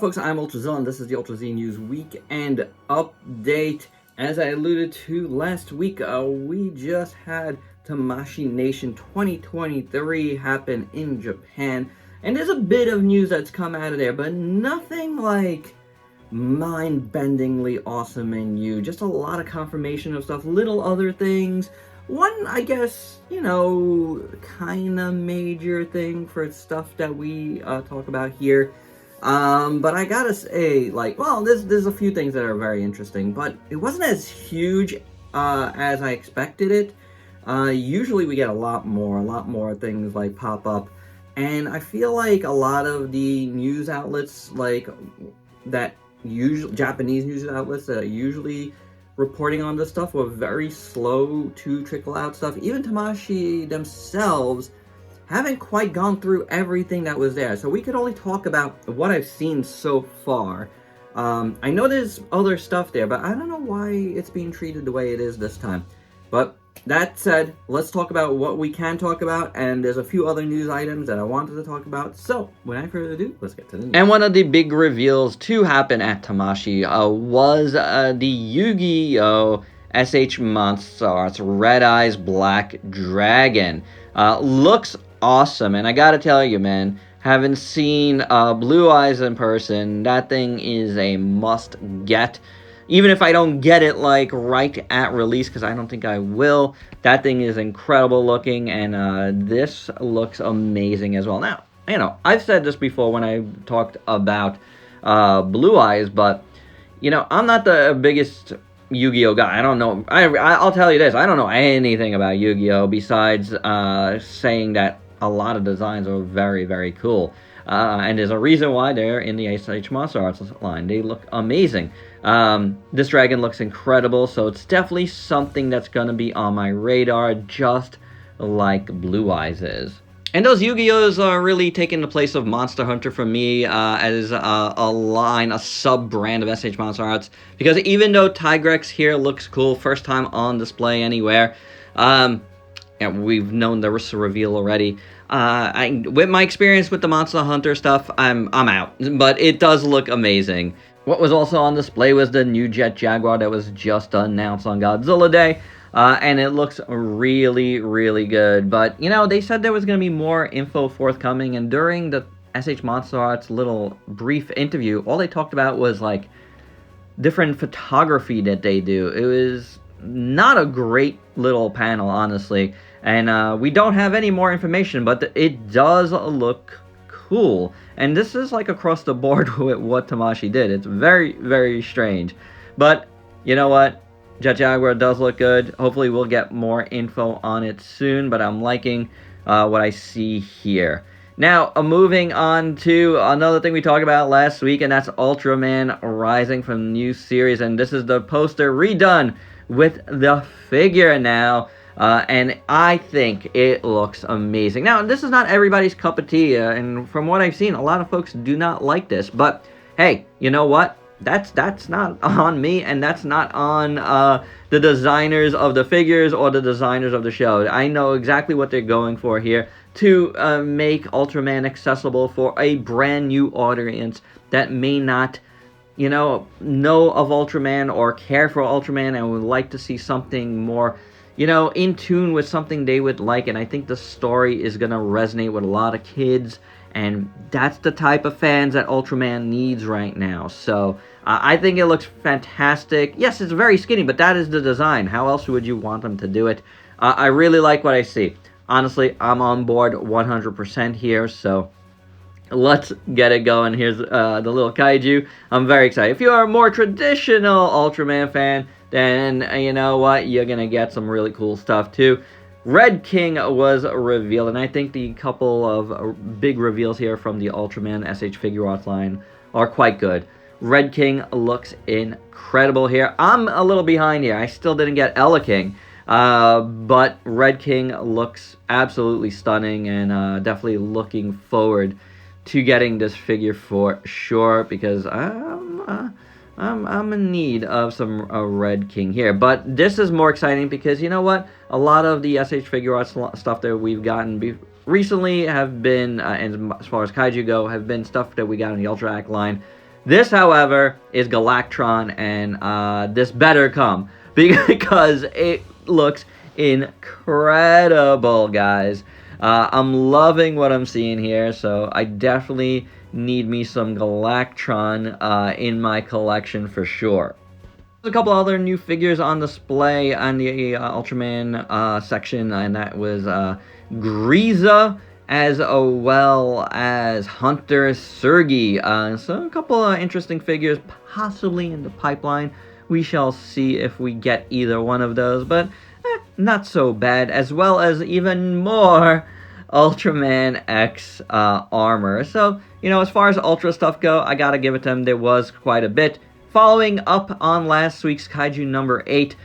folks? I'm ultrazilla, and this is the ultrazilla News Weekend Update. As I alluded to last week, we just had Tamashii Nation 2023 happen in Japan. And there's a bit of news that's come out of there, but nothing like mind-bendingly awesome and new. Just a lot of confirmation of stuff, little other things. One, I guess, kind of major thing for stuff that we talk about here. But I gotta say, there's a few things that are very interesting, but it wasn't as huge as I expected it. Usually we get a lot more things like pop up, and I feel like a lot of the news outlets, Japanese news outlets that are usually reporting on this stuff, were very slow to trickle out stuff. Even Tamashii themselves haven't quite gone through everything that was there, so we could only talk about what I've seen so far. I know there's other stuff there, but I don't know why it's being treated the way it is this time. But that said, let's talk about what we can talk about, and there's a few other news items that I wanted to talk about. So, without further ado, let's get to the news. And one of the big reveals to happen at Tamashii was the Yu-Gi-Oh! SHMA Red Eyes Black Dragon. Looks awesome, and I gotta tell you, man, having seen Blue Eyes in person, that thing is a must get. Even if I don't get it right at release, because I don't think I will, that thing is incredible looking, and this looks amazing as well. Now, I've said this before when I talked about Blue Eyes, but I'm not the biggest Yu-Gi-Oh guy. I don't know. I'll tell you this. I don't know anything about Yu-Gi-Oh besides saying that a lot of designs are very, very cool. And there's a reason why they're in the SHMA line. They look amazing. This dragon looks incredible, so it's definitely something that's going to be on my radar, just like Blue Eyes is. And those Yu-Gi-Ohs are really taking the place of Monster Hunter for me as a sub-brand of SH Monster Arts. Because even though Tigrex here looks cool, first time on display anywhere, and we've known there was a reveal already. With my experience with the Monster Hunter stuff, I'm out. But it does look amazing. What was also on display was the new Jet Jaguar that was just announced on Godzilla Day. And it looks really, really good. But, they said there was going to be more info forthcoming. And during the SH Monster Arts little brief interview, all they talked about was, different photography that they do. It was not a great little panel, honestly. And we don't have any more information, but it does look cool. And this is, across the board with what Tamashii did. It's very, very strange. But, you know what? Jet Jaguar does look good. Hopefully we'll get more info on it soon, but I'm liking what I see here. Now, moving on to another thing we talked about last week, and that's Ultraman Rising from the new series. And this is the poster redone with the figure now. And I think it looks amazing. Now, this is not everybody's cup of tea, and from what I've seen, a lot of folks do not like this. But, hey, you know what? That's not on me, and that's not on the designers of the figures or the designers of the show. I know exactly what they're going for here, to make Ultraman accessible for a brand new audience that may not, know of Ultraman or care for Ultraman and would like to see something more, in tune with something they would like. And I think the story is going to resonate with a lot of kids, and that's the type of fans that Ultraman needs right now. So I think it looks fantastic. Yes, it's very skinny, but that is the design. How else would you want them to do it? I really like what I see. Honestly, I'm on board 100% here, so let's get it going. Here's the little kaiju. I'm very excited. If you're a more traditional Ultraman fan, then you know what? You're going to get some really cool stuff too. Red King was revealed, and I think the couple of big reveals here from the Ultraman SH Figure Arts line are quite good. Red King looks incredible here. I'm a little behind here. I still didn't get Ella King, but Red King looks absolutely stunning, and definitely looking forward to getting this figure for sure, because I'm in need of some Red King here. But this is more exciting because, you know what? A lot of the SH Figure Arts stuff that we've gotten recently have been, and as far as kaiju go, have been stuff that we got in the Ultra Act line This, however, is Galactron, and this better come because it looks incredible, guys. I'm loving what I'm seeing here, so I definitely need me some Galactron in my collection for sure. There's a couple other new figures on display on the Ultraman section, and that was Grieza as well as Hunter Sergi. So a couple of interesting figures possibly in the pipeline. We shall see if we get either one of those, but not so bad, as well as even more Ultraman X armor. So, you know, as far as Ultra stuff go, I gotta give it to them. There was quite a bit. Following up on last week's Kaiju number 8,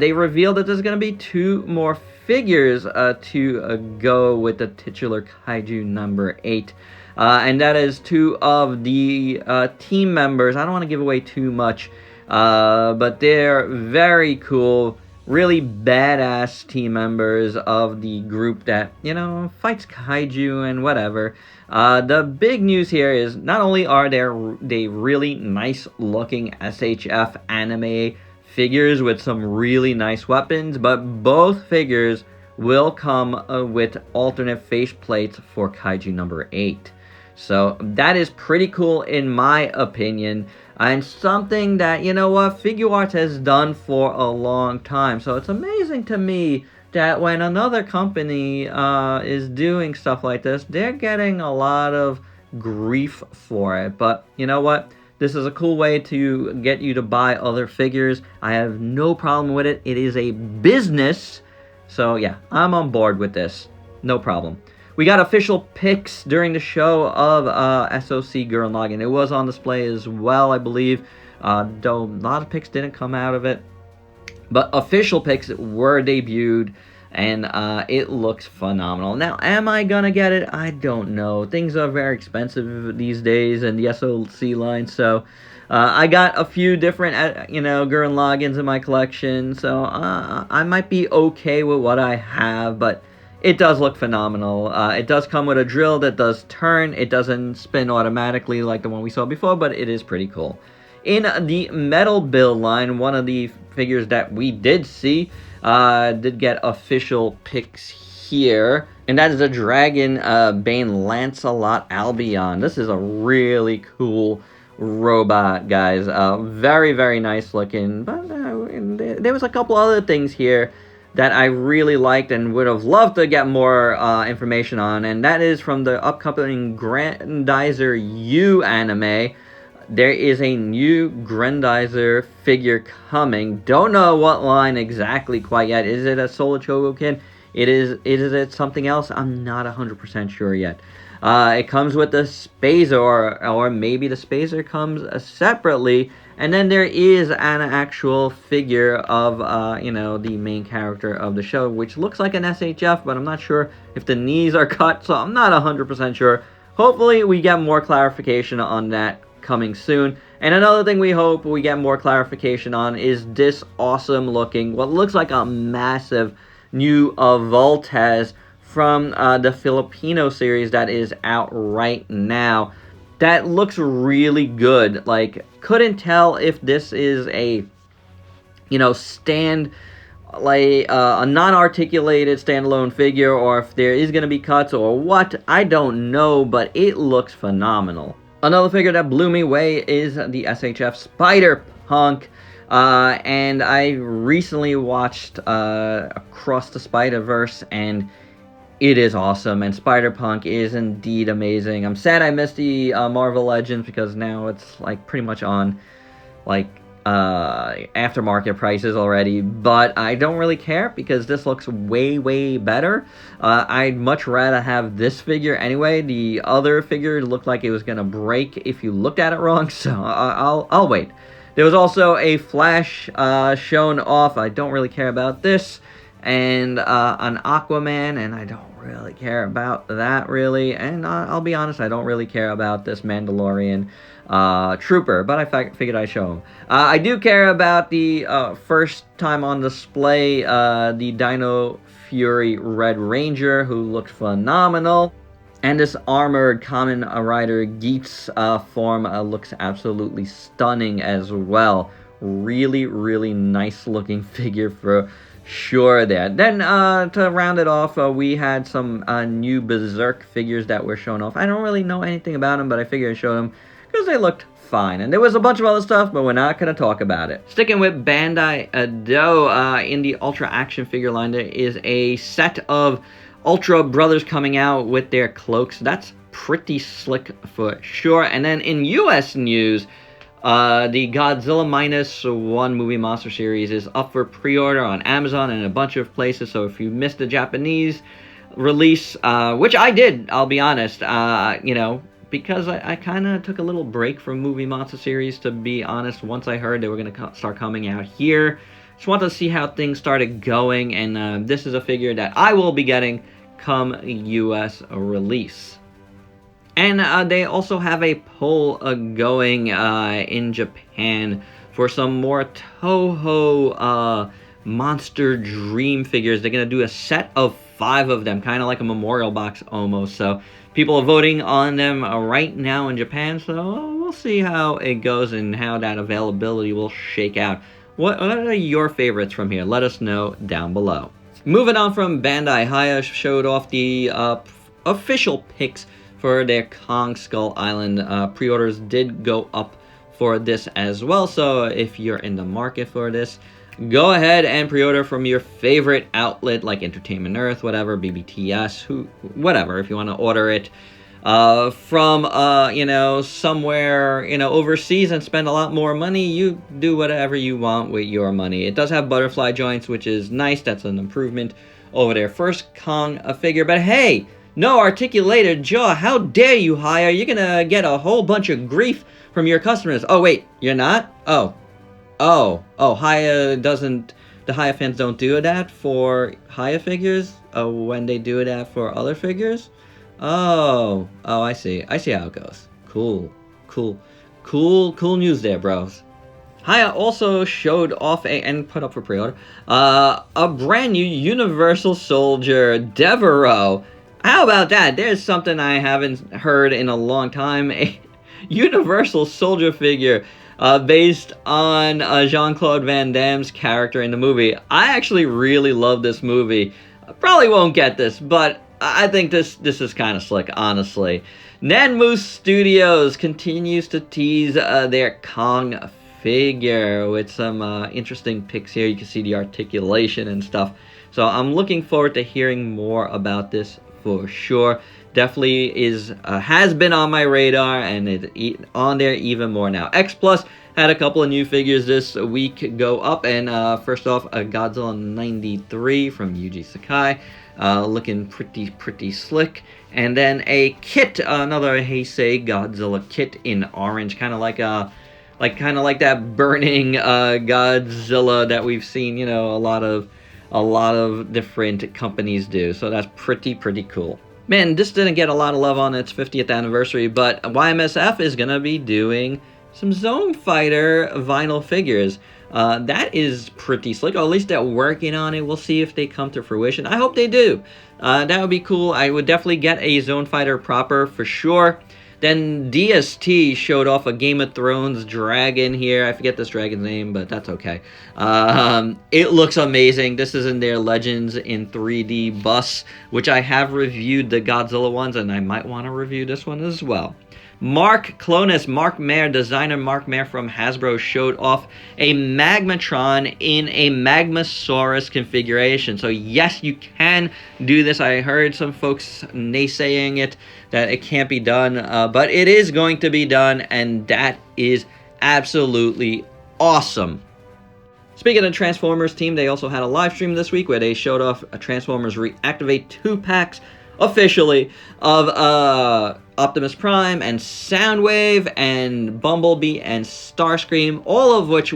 they revealed that there's going to be 2 more figures to go with the titular Kaiju number 8. And that is 2 of the team members. I don't want to give away too much, but they're very cool, really badass team members of the group that, you know, fights Kaiju and whatever. The big news here is not only are they really nice looking SHF anime figures with some really nice weapons, but both figures will come with alternate face plates for Kaiju number 8. So that is pretty cool in my opinion, and something that, you know what, Figuarts has done for a long time. So it's amazing to me that when another company is doing stuff like this, they're getting a lot of grief for it. But you know what? This is a cool way to get you to buy other figures. I have no problem with it. It is a business. So yeah, I'm on board with this. No problem. We got official pics during the show of SOC Gurren Lagann. It was on display as well, I believe. Though a lot of pics didn't come out of it. But official pics were debuted, and it looks phenomenal. Now, am I gonna get it? I don't know. Things are very expensive these days in the SOC line, so I got a few different, you know, Gurren Laganns in my collection, so I might be okay with what I have, but it does look phenomenal. It does come with a drill that does turn. It doesn't spin automatically like the one we saw before, but it is pretty cool. In the metal build line, one of the figures that we did see did get official pics here, and that is a Dragon Bane Lancelot Albion. This is a really cool robot, guys. Very, very nice looking, but there was a couple other things here that I really liked and would have loved to get more information on, and that is from the upcoming Grandizer U anime. There is a new Grandizer figure coming. Don't know what line exactly quite yet. Is it a Solar Chogokin? Is it something else? I'm not 100% sure yet. It comes with the Spazer, or maybe the Spazer comes separately. And then there is an actual figure of, you know, the main character of the show, which looks like an SHF, but I'm not sure if the knees are cut, so I'm not 100% sure. Hopefully we get more clarification on that coming soon. And another thing we hope we get more clarification on is this awesome looking, what looks like a massive new Voltez from the Filipino series that is out right now. That looks really good. Like, couldn't tell if this is a, you know, like a non-articulated standalone figure, or if there is going to be cuts or what. I don't know, but it looks phenomenal. Another figure that blew me away is the SHF Spider-Punk, and I recently watched Across the Spider-Verse, and it is awesome, and Spider-Punk is indeed amazing. I'm sad I missed the Marvel Legends, because now it's like pretty much on like aftermarket prices already, but I don't really care because this looks way, way better. I'd much rather have this figure anyway. The other figure looked like it was gonna break if you looked at it wrong, so I'll wait. There was also a Flash shown off. I don't really care about this, and an Aquaman, and I don't really care about that really, and I'll be honest, I don't really care about this Mandalorian Trooper, but I figured I'd show him. I do care about the first time on display, the Dino Fury Red Ranger, who looked phenomenal. And this armored Kamen Rider Geats form looks absolutely stunning as well. Really, really nice looking figure for sure there. Then to round it off, we had some new Berserk figures that were shown off. I don't really know anything about them, but I figured I'd show them because they looked fine. And there was a bunch of other stuff, but we're not going to talk about it. Sticking with Bandai Do, in the Ultra Action figure line, there is a set of Ultra Brothers coming out with their cloaks. That's pretty slick for sure. And then in US news, the Godzilla -1 movie monster series is up for pre-order on Amazon and a bunch of places. So if you missed the Japanese release, which I did, I'll be honest, you know, because I kind of took a little break from movie monster series, to be honest, once I heard they were going to start coming out here. Just wanted to see how things started going, and this is a figure that I will be getting come US release. And they also have a poll going in Japan for some more Toho Monster Dream figures. They're going to do a set of 5 of them, kind of like a memorial box almost. So people are voting on them right now in Japan, so we'll see how it goes and how that availability will shake out. What are your favorites from here? Let us know down below. Moving on from Bandai, Haya showed off the official pics for their Kong Skull Island. Pre-orders did go up for this as well, so if you're in the market for this, go ahead and pre-order from your favorite outlet like Entertainment Earth, whatever, BBTS, whatever, if you want to order it from you know, somewhere, you know, overseas and spend a lot more money. You do whatever you want with your money. It does have butterfly joints, which is nice. That's an improvement over their first Kong figure. But hey, no articulated jaw. How dare you, Haya? You're gonna get a whole bunch of grief from your customers. Oh wait, you're not? Oh, Haya doesn't. The Haya fans don't do that for Haya figures. When they do that for other figures. Oh, I see. I see how it goes. Cool news there, bros. Haya also showed off and put up for pre-order a brand new Universal Soldier Devereaux. How about that? There's something I haven't heard in a long time. A Universal Soldier figure based on Jean-Claude Van Damme's character in the movie. I actually really love this movie. I probably won't get this, but I think this is kind of slick, honestly. Nanmu Studios continues to tease their Kong figure with some interesting pics here. You can see the articulation and stuff. So I'm looking forward to hearing more about this for sure. Definitely has been on my radar, and it's on there even more now. X Plus had a couple of new figures this week go up, and first off, a Godzilla 93 from Yuji Sakai, looking pretty slick. And then a kit, another Heisei Godzilla kit in orange, kind of like that burning Godzilla that we've seen, you know, a lot of different companies do. So that's pretty cool. Man, this didn't get a lot of love on its 50th anniversary, but YMSF is gonna be doing some Zone Fighter vinyl figures. That is pretty slick, or at least they're working on it. We'll see if they come to fruition. I hope they do. That would be cool. I would definitely get a Zone Fighter proper for sure. Then DST showed off a Game of Thrones dragon here. I forget this dragon's name, but that's okay. It looks amazing. This is in their Legends in 3D bus, which I have reviewed the Godzilla ones, and I might want to review this one as well. Mark Clonus, Mark Mayer, designer Mark Mayer from Hasbro, showed off a Magmatron in a Magmasaurus configuration. So yes, you can do this. I heard some folks naysaying it, that it can't be done, but it is going to be done, and that is absolutely awesome. Speaking of Transformers team, they also had a live stream this week where they showed off a Transformers Reactivate 2 packs officially of Optimus Prime and Soundwave and Bumblebee and Starscream, all of which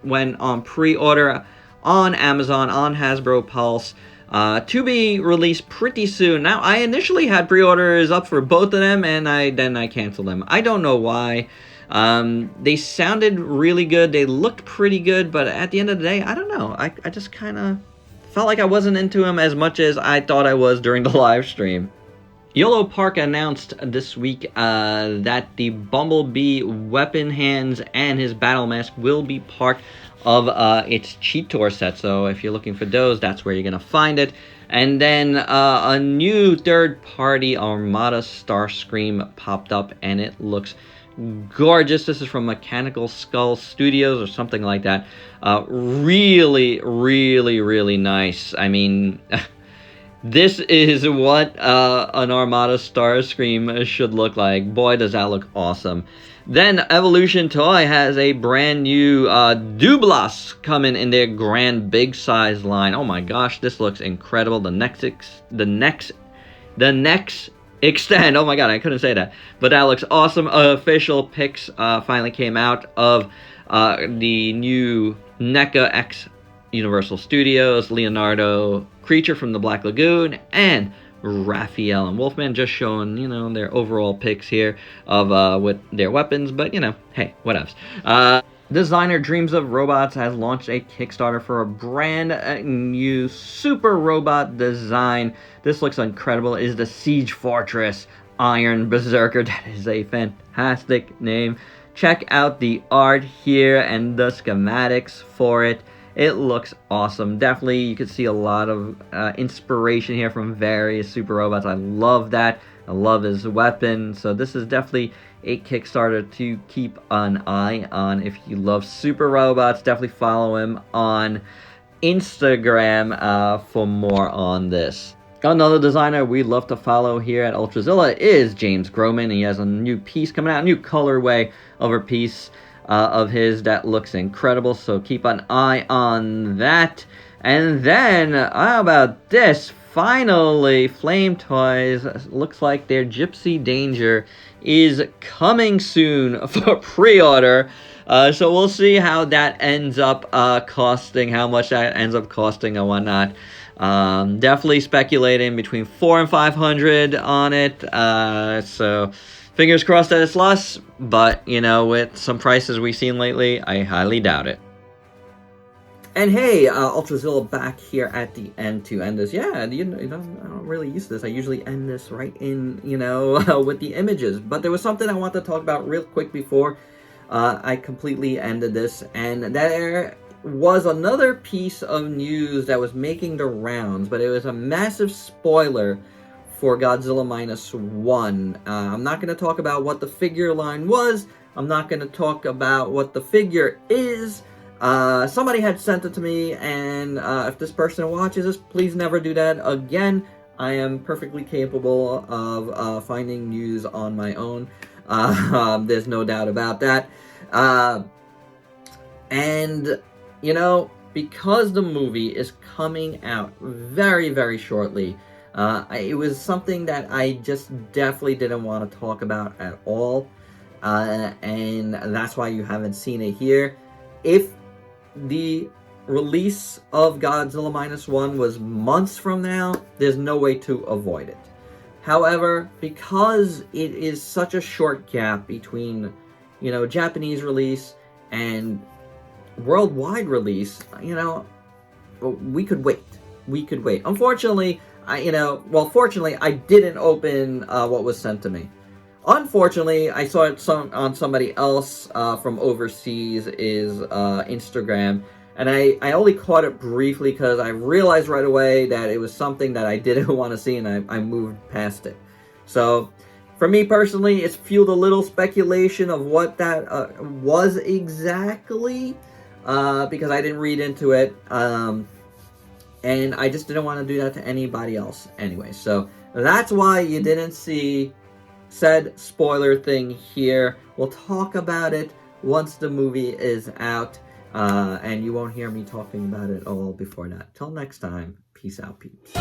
went on pre-order on Amazon, on Hasbro Pulse, to be released pretty soon. Now, I initially had pre-orders up for both of them, and then I canceled them. I don't know why. They sounded really good. They looked pretty good, but at the end of the day, I don't know. I just kind of felt like I wasn't into them as much as I thought I was during the live stream. YOLO Park announced this week that the Bumblebee weapon hands and his battle mask will be part of its Cheat Tour set. So if you're looking for those, that's where you're going to find it. And then a new third-party Armada Starscream popped up, and it looks gorgeous. This is from Mechanical Skull Studios or something like that. Really, really, really nice. I mean... This is what an Armada Starscream should look like. Boy, does that look awesome. Then Evolution Toy has a brand new Dublas coming in their grand big size line. Oh my gosh, this looks incredible. The next extend. Oh my god, I couldn't say that. But that looks awesome. Official pics finally came out of the new NECA X Universal Studios, Leonardo, Creature from the Black Lagoon, and Raphael and Wolfman, just showing, you know, their overall picks here of with their weapons, but, you know, hey, whatevs. Designer Dreams of Robots has launched a Kickstarter for a brand new super robot design. This looks incredible. It is the Siege Fortress Iron Berserker. That is a fantastic name. Check out the art here and the schematics for it. It looks awesome. Definitely, you can see a lot of inspiration here from various super robots. I love that. I love his weapon. So this is definitely a Kickstarter to keep an eye on. If you love super robots, definitely follow him on Instagram for more on this. Another designer we love to follow here at Ultrazilla is James Groman. He has a new piece coming out, a new colorway of a piece of his that looks incredible, so keep an eye on that. And then, how about this? Finally, Flame Toys, looks like their Gypsy Danger is coming soon for pre-order. So we'll see how that ends up costing, how much that ends up costing and whatnot. Definitely speculating between $400 and $500 on it. So fingers crossed that it's less, but, you know, with some prices we've seen lately, I highly doubt it. And hey, Ultrazilla back here at the end to end this. Yeah, you know, I don't really use this. I usually end this right in, you know, with the images. But there was something I want to talk about real quick before I completely ended this. And there was another piece of news that was making the rounds, but it was a massive spoiler for Godzilla -1. I'm not going to talk about what the figure line was. I'm not going to talk about what the figure is. Somebody had sent it to me, and if this person watches this, please never do that again. I am perfectly capable of finding news on my own. There's no doubt about that. And, you know, because the movie is coming out very, very shortly, it was something that I just definitely didn't want to talk about at all, and that's why you haven't seen it here. If the release of Godzilla -1 was months from now, there's no way to avoid it. However, because it is such a short gap between, you know, Japanese release and worldwide release, you know, we could wait. We could wait. Unfortunately, fortunately, I didn't open what was sent to me. Unfortunately, I saw it on somebody else from overseas Instagram, and I only caught it briefly because I realized right away that it was something that I didn't want to see, and I moved past it. So, for me personally, it's fueled a little speculation of what that was exactly, because I didn't read into it. And I just didn't want to do that to anybody else anyway. So that's why you didn't see said spoiler thing here. We'll talk about it once the movie is out. And you won't hear me talking about it all before that. Till next time, peace out, peeps.